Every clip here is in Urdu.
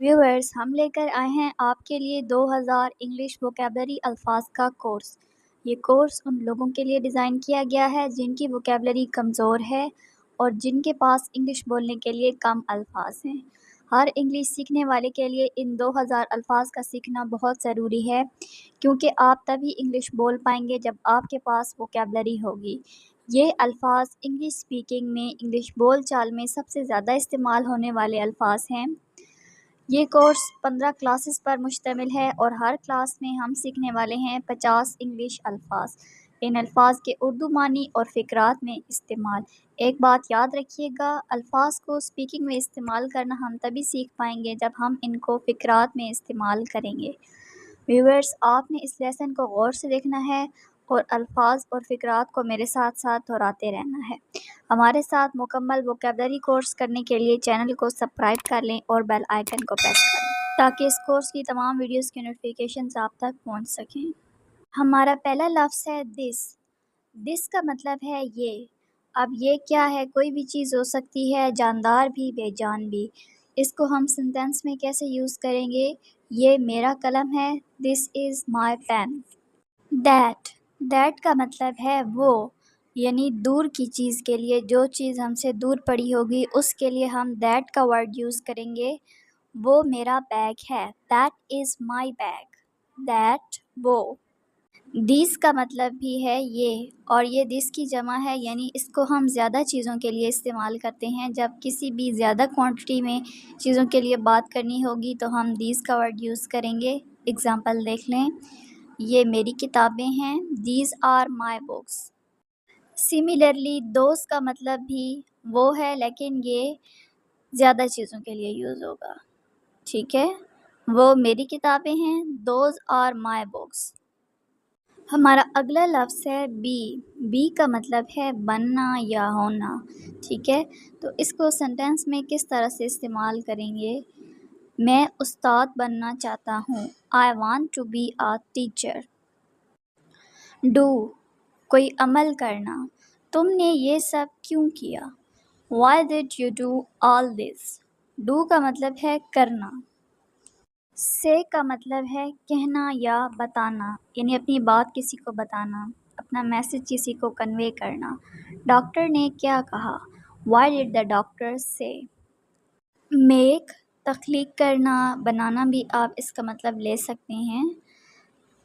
ویورز ہم لے کر آئے ہیں آپ کے لیے 2000 انگلش ووکیبلری الفاظ کا کورس۔ یہ کورس ان لوگوں کے لیے ڈیزائن کیا گیا ہے جن کی ووکیبلری کمزور ہے اور جن کے پاس انگلش بولنے کے لیے کم الفاظ ہیں۔ ہر انگلش سیکھنے والے کے لیے ان 2000 الفاظ کا سیکھنا بہت ضروری ہے، کیونکہ آپ تبھی انگلش بول پائیں گے جب آپ کے پاس ووکیبلری ہوگی۔ یہ الفاظ انگلش اسپیکنگ میں، انگلش بول چال میں سب سے زیادہ استعمال ہونے والے الفاظ ہیں۔ یہ کورس 15 کلاسز پر مشتمل ہے اور ہر کلاس میں ہم سیکھنے والے ہیں 50 انگلش الفاظ۔ ان الفاظ کے اردو معنی اور فقرات میں استعمال۔ ایک بات یاد رکھیے گا، الفاظ کو اسپیکنگ میں استعمال کرنا ہم تبھی سیکھ پائیں گے جب ہم ان کو فقرات میں استعمال کریں گے۔ ویورز آپ نے اس لیسن کو غور سے دیکھنا ہے اور الفاظ اور فقرات کو میرے ساتھ ساتھ دہراتے رہنا ہے۔ ہمارے ساتھ مکمل ووکیبلری کورس کرنے کے لیے چینل کو سبسکرائب کر لیں اور بیل آئیکن کو پریس کریں تاکہ اس کورس کی تمام ویڈیوز کی نوٹیفیکیشنز آپ تک پہنچ سکیں۔ ہمارا پہلا لفظ ہے دس۔ دس کا مطلب ہے یہ۔ اب یہ کیا ہے؟ کوئی بھی چیز ہو سکتی ہے، جاندار بھی، بے جان بھی۔ اس کو ہم سینٹینس میں کیسے یوز کریں گے؟ یہ میرا قلم ہے، دس از مائی پین۔ دیٹ۔ دیٹ کا مطلب ہے وہ، یعنی دور کی چیز کے لیے جو چیز ہم سے دور پڑی ہوگی اس کے لیے ہم دیٹ کا ورڈ یوز کریں گے۔ وہ میرا بیگ ہے، that is my bag. That, وہ۔ دیس کا مطلب بھی ہے یہ، اور یہ دس کی جمع ہے، یعنی اس کو ہم زیادہ چیزوں کے لیے استعمال کرتے ہیں۔ جب کسی بھی زیادہ کوانٹٹی میں چیزوں کے لیے بات کرنی ہوگی تو ہم دیس کا ورڈ یوز کریں گے۔ اگزامپل دیکھ لیں، یہ میری کتابیں ہیں، these are my books. Similarly those کا مطلب بھی وہ ہے، لیکن یہ زیادہ چیزوں کے لیے یوز ہوگا، ٹھیک ہے؟ وہ میری کتابیں ہیں، دوز آر مائی بکس۔ ہمارا اگلا لفظ ہے بی۔ بی کا مطلب ہے بننا یا ہونا، ٹھیک ہے؟ تو اس کو سینٹینس میں کس طرح سے استعمال کریں گے؟ میں استاد بننا چاہتا ہوں، I want to be a teacher. Do, کوئی عمل کرنا، تم نے یہ سب کیوں کیا؟ Why did you do all this. Do کا مطلب ہے کرنا۔ سے کا مطلب ہے کہنا یا بتانا، یعنی اپنی بات کسی کو بتانا، اپنا میسج کسی کو کنوے کرنا۔ ڈاکٹر نے کیا کہا؟ وائی ڈڈ دا ڈاکٹر سے۔ میک، تخلیق کرنا، بنانا بھی آپ اس کا مطلب لے سکتے ہیں۔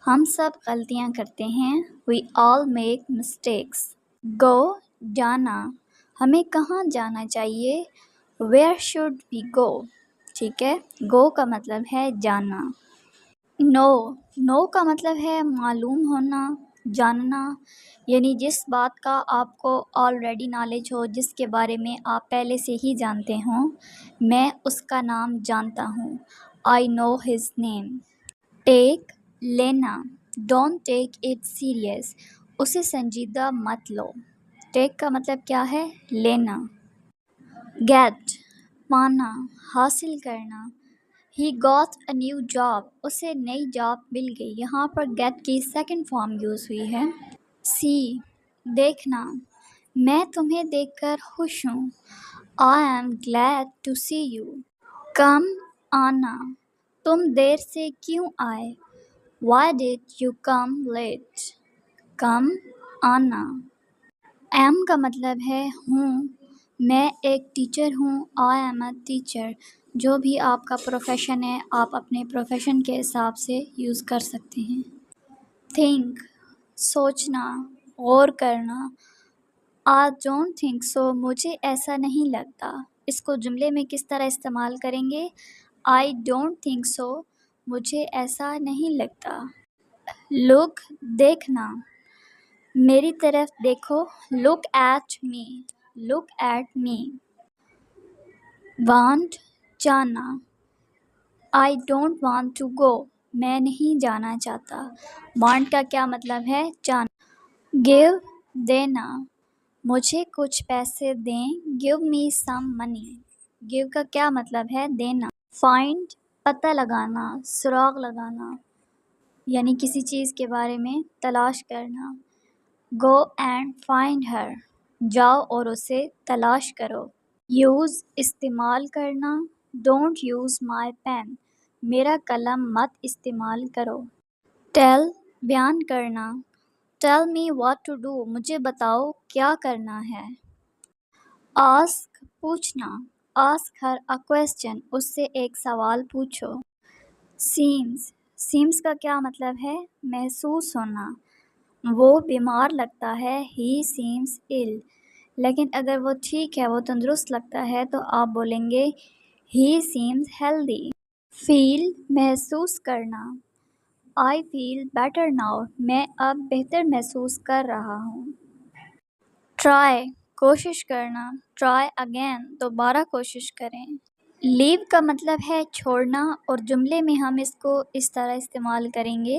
ہم سب غلطیاں کرتے ہیں، وی آل میک مسٹیکس۔ گو، جانا، ہمیں کہاں جانا چاہیے؟ ویئر شوڈ وی گو، ٹھیک ہے؟ گو کا مطلب ہے جانا۔ نو، نو کا مطلب ہے معلوم ہونا، جاننا، یعنی جس بات کا آپ کو آلریڈی نالج ہو، جس کے بارے میں آپ پہلے سے ہی جانتے ہوں۔ میں اس کا نام جانتا ہوں، آئی نو ہز نیم۔ ٹیک، لینا، ڈونٹ ٹیک اٹ سیریس، اسے سنجیدہ مت لو۔ ٹیک کا مطلب کیا ہے؟ لینا۔ گیٹ، پانا، حاصل کرنا۔ He got a new job, اسے نئی جاب مل گئی۔ یہاں پر گیٹ کی سیکنڈ فارم یوز ہوئی ہے۔ سی، دیکھنا، میں تمہیں دیکھ کر خوش ہوں، I am glad to see you. Come, آنا، تم دیر سے کیوں آئے؟ Why did you come late. Come, آنا۔ ایم کا مطلب ہے ہوں، میں ایک ٹیچر ہوں، آئی ایم اے ٹیچر۔ جو بھی آپ کا پروفیشن ہے، آپ اپنے پروفیشن کے حساب سے یوز کر سکتے ہیں۔ تھنک، سوچنا، غور کرنا۔ آئی ڈونٹ تھنک سو، مجھے ایسا نہیں لگتا۔ اس کو جملے میں کس طرح استعمال کریں گے؟ آئی ڈونٹ تھنک سو، مجھے ایسا نہیں لگتا۔ لک، دیکھنا، میری طرف دیکھو، look at me, look at me. Want, جانا، I don't want to go, میں نہیں جانا چاہتا۔ وانٹ کا کیا مطلب ہے؟ جانا۔ گیو، دینا، مجھے کچھ پیسے دیں، گیو می سم منی۔ گیو کا کیا مطلب ہے؟ دینا۔ فائنڈ، پتہ لگانا، سراغ لگانا، یعنی کسی چیز کے بارے میں تلاش کرنا۔ گو اینڈ فائنڈ ہر، جاؤ اور اسے تلاش کرو۔ یوز، استعمال کرنا، ڈونٹ یوز مائی پین، میرا قلم مت استعمال کرو۔ ٹیل، بیان کرنا، tell me what to do, مجھے بتاؤ کیا کرنا ہے۔ آسک، پوچھنا، آسک ہر اے کویسچن، اس سے ایک سوال پوچھو۔ سیمز، سیمز کا کیا مطلب ہے؟ محسوس ہونا، وہ بیمار لگتا ہے، ہی سیمز ill، لیکن اگر وہ ٹھیک ہے، وہ تندرست لگتا ہے تو آپ بولیں گے ہی سیمز ہیلدی۔ فیل، محسوس کرنا، آئی فیل بیٹر ناؤ، میں اب بہتر محسوس کر رہا ہوں۔ ٹرائی، کوشش کرنا، ٹرائی اگین، دوبارہ کوشش کریں۔ لیو کا مطلب ہے چھوڑنا، اور جملے میں ہم اس کو اس طرح استعمال کریں گے،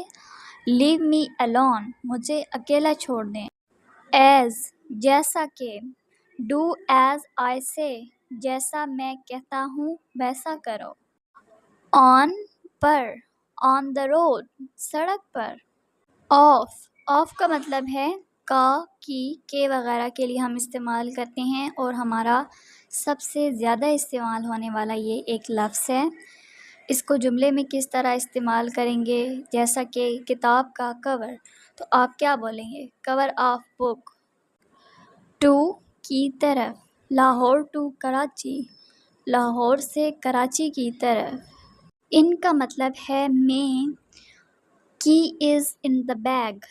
لیو می الون، مجھے اکیلا چھوڑ دیں۔ ایز، جیسا کہ، ڈو ایز آئی سے، جیسا میں کہتا ہوں ویسا کرو۔ آن، پر، آن دا روڈ، سڑک پر۔ آف، آف کا مطلب ہے کا، کی، کے وغیرہ کے لیے ہم استعمال کرتے ہیں، اور ہمارا سب سے زیادہ استعمال ہونے والا یہ ایک لفظ ہے۔ اس کو جملے میں کس طرح استعمال کریں گے؟ جیسا کہ کتاب کا کور، تو آپ کیا بولیں گے؟ کور آف بک۔ ٹو، کی طرف، لاہور ٹو کراچی، لاہور سے کراچی کی طرف۔ ان کا مطلب ہے میں، کی از ان دا بیگ،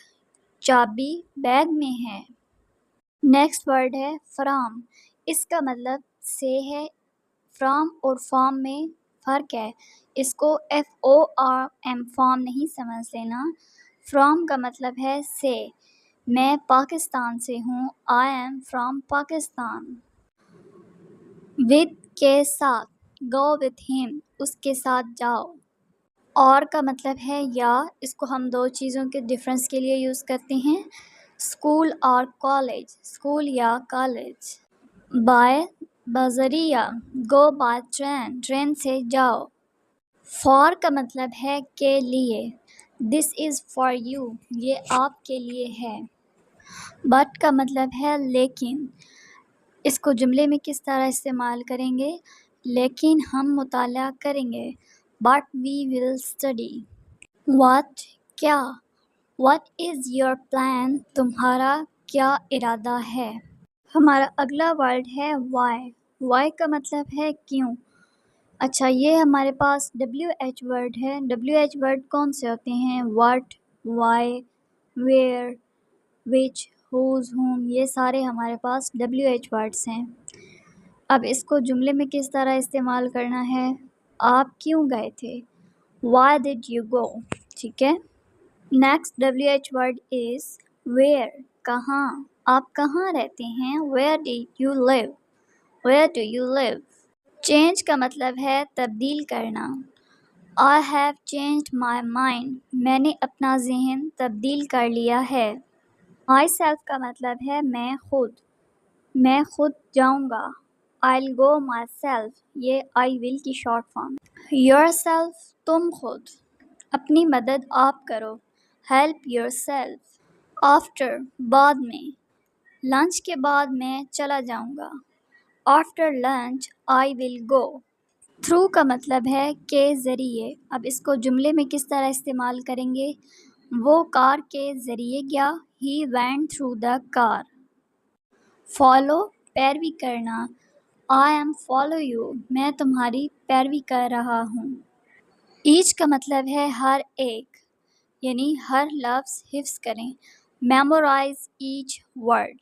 چابی بیگ میں ہے۔ نیکسٹ ورڈ ہے فرام، اس کا مطلب سے ہے، فرام اور فارم میں فرق ہے، اس کو FORM فارم نہیں سمجھ لینا۔ فرام کا مطلب ہے سے، میں پاکستان سے ہوں، I am from Pakistan. With, کے ساتھ، go with him، اس کے ساتھ جاؤ۔ اور کا مطلب ہے یا، اس کو ہم دو چیزوں کے ڈفرینس کے لیے یوز کرتے ہیں، اسکول اور کالج، اسکول یا کالج۔ بائے، بذریعہ، گو بائی ٹرین، ٹرین سے جاؤ۔ فار کا مطلب ہے کے لیے، دس از فار یو، یہ آپ کے لیے ہے۔ بٹ کا مطلب ہے لیکن، اس کو جملے میں کس طرح استعمال کریں گے؟ لیکن ہم مطالعہ کریں گے، but we will study. What, کیا، واٹ از یور پلان، تمہارا کیا ارادہ ہے۔ ہمارا اگلا ورڈ ہے وائی، وائی کا مطلب ہے کیوں۔ اچھا، یہ ہمارے پاس WH ورڈ ہے۔ WH ورڈ کون سے ہوتے ہیں؟ What, why, where, which, whose, whom, یہ سارے ہمارے پاس WH ورڈس ہیں۔ اب اس کو جملے میں کس طرح استعمال کرنا ہے؟ آپ کیوں گئے تھے؟ وائی ڈڈ یو گو، ٹھیک ہے۔ Next WH word is where, کہاں، آپ کہاں رہتے ہیں؟ Where do you live, where do you live. Change کا مطلب ہے تبدیل کرنا، I have changed my mind، میں نے اپنا ذہن تبدیل کر لیا ہے۔ myself کا مطلب ہے میں خود جاؤں گا، I'll go myself، یہ I will کی شارٹ فارم۔ yourself، تم خود، اپنی مدد آپ کرو، help yourself۔ after، بعد میں، لنچ کے بعد میں چلا جاؤں گا، after lunch I will go۔ Through کا مطلب ہے کے ذریعے، اب اس کو جملے میں کس طرح استعمال کریں گے؟ وہ کار کے ذریعے گیا، he went through the car۔ Follow, پیروی کرنا، I am follow you، میں تمہاری پیروی کر رہا ہوں۔ ایچ کا مطلب ہے ہر ایک، یعنی ہر لفظ حفظ کریں، میمورائز ایچ ورڈ،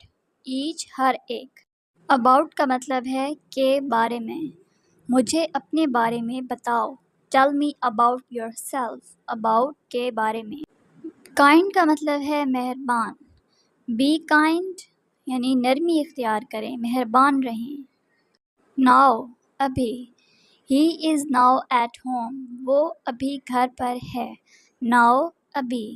ایچ ہر ایک۔ اباؤٹ کا مطلب ہے کے بارے میں، مجھے اپنے بارے میں بتاؤ، tell me about your self, about کے بارے میں۔ کائنڈ کا مطلب ہے مہربان، بی کائنڈ، یعنی نرمی اختیار کریں، مہربان رہیں۔ ناؤ، ابھی، ہی از ناؤ ایٹ ہوم، وہ ابھی گھر پر ہے، ناؤ، ابھی۔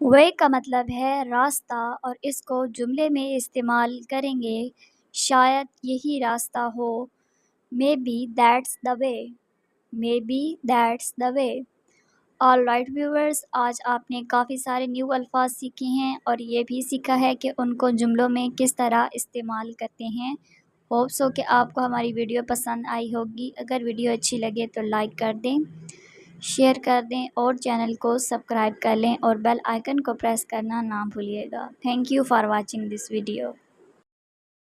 وے کا مطلب ہے راستہ، اور اس کو جملے میں استعمال کریں گے، شاید یہی راستہ ہو، maybe that's the way, maybe that's the way. All right viewers, آج آپ نے کافی سارے نیو الفاظ سیکھے ہیں، اور یہ بھی سیکھا ہے کہ ان کو جملوں میں کس طرح استعمال کرتے ہیں۔ ہوپس ہو کہ آپ کو ہماری ویڈیو پسند آئی ہوگی۔ اگر ویڈیو اچھی لگے تو لائک کر دیں، شیئر کر دیں اور چینل کو سبسکرائب کر لیں اور بیل آئیکن کو پریس کرنا نہ بھولیے گا۔ Thank you for watching this video.